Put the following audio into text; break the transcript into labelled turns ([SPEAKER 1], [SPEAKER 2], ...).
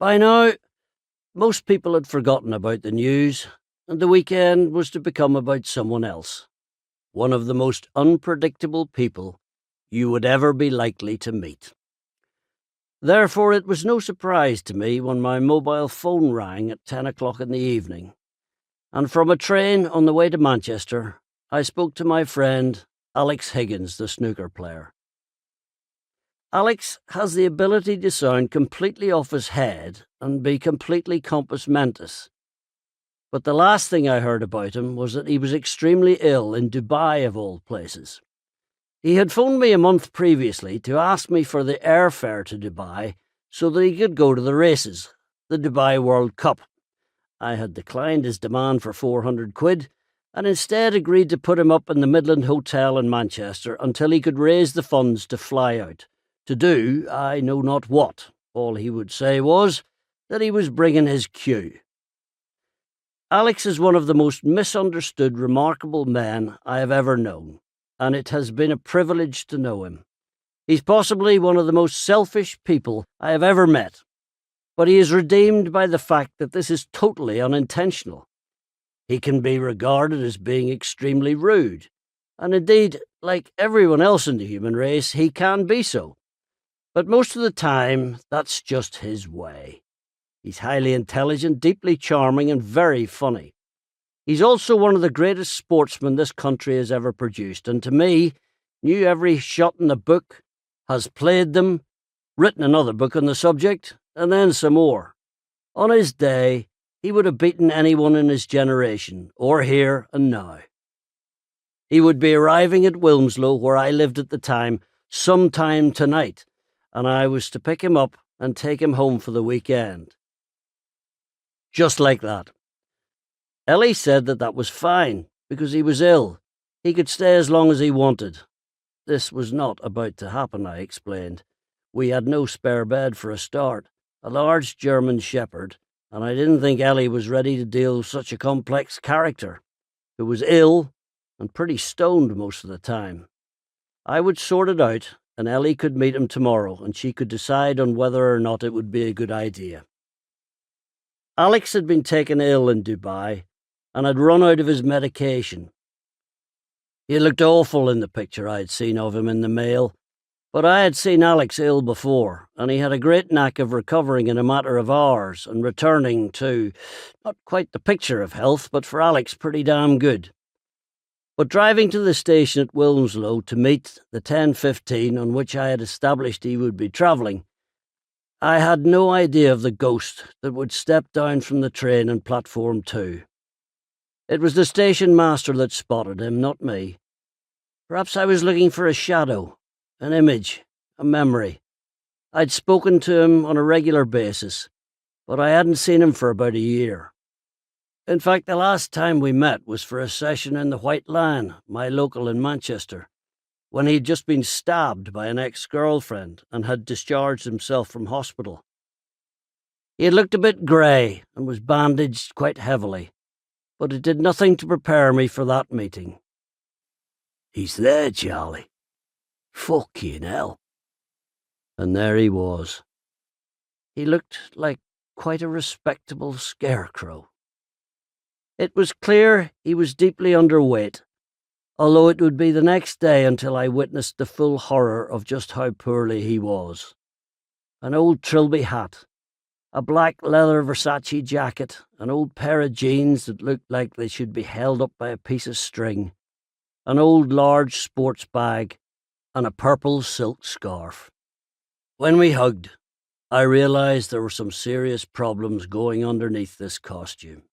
[SPEAKER 1] By now, most people had forgotten about the news, and the weekend was to become about someone else, one of the most unpredictable people you would ever be likely to meet. Therefore, it was no surprise to me when my mobile phone rang at 10 o'clock in the evening, and from a train on the way to Manchester, I spoke to my friend Alex Higgins, the snooker player. Alex has the ability to sound completely off his head and be completely compos mentis. But the last thing I heard about him was that he was extremely ill in Dubai, of all places. He had phoned me a month previously to ask me for the airfare to Dubai so that he could go to the races, the Dubai World Cup. I had declined his demand for 400 quid and instead agreed to put him up in the Midland Hotel in Manchester until he could raise the funds to fly out, to do I know not what. All he would say was that he was bringing his cue. Alex is one of the most misunderstood, remarkable men I have ever known, and it has been a privilege to know him. He's possibly one of the most selfish people I have ever met, but he is redeemed by the fact that this is totally unintentional. He can be regarded as being extremely rude, and indeed, like everyone else in the human race, he can be so. But most of the time, that's just his way. He's highly intelligent, deeply charming, and very funny. He's also one of the greatest sportsmen this country has ever produced, and to me, knew every shot in the book, has played them, written another book on the subject, and then some more. On his day, he would have beaten anyone in his generation, or here and now. He would be arriving at Wilmslow, where I lived at the time, sometime tonight, and I was to pick him up and take him home for the weekend. Just like that. Ellie said that was fine, because he was ill. He could stay as long as he wanted. This was not about to happen, I explained. We had no spare bed for a start, a large German shepherd, and I didn't think Ellie was ready to deal with such a complex character, who was ill and pretty stoned most of the time. I would sort it out, and Ellie could meet him tomorrow, and she could decide on whether or not it would be a good idea. Alex had been taken ill in Dubai and had run out of his medication. He looked awful in the picture I had seen of him in the mail, but I had seen Alex ill before, and he had a great knack of recovering in a matter of hours and returning to, not quite the picture of health, but for Alex pretty damn good. But driving to the station at Wilmslow to meet the 10:15 on which I had established he would be travelling, I had no idea of the ghost that would step down from the train on platform 2. It was the station master that spotted him, not me. Perhaps I was looking for a shadow, an image, a memory. I'd spoken to him on a regular basis, but I hadn't seen him for about a year. In fact, the last time we met was for a session in the White Lion, my local in Manchester, when he'd just been stabbed by an ex-girlfriend and had discharged himself from hospital. He had looked a bit grey and was bandaged quite heavily, but it did nothing to prepare me for that meeting. "He's there, Charlie. Fucking hell." And there he was. He looked like quite a respectable scarecrow. It was clear he was deeply underweight, although it would be the next day until I witnessed the full horror of just how poorly he was. An old Trilby hat, a black leather Versace jacket, an old pair of jeans that looked like they should be held up by a piece of string, an old large sports bag, and a purple silk scarf. When we hugged, I realised there were some serious problems going underneath this costume.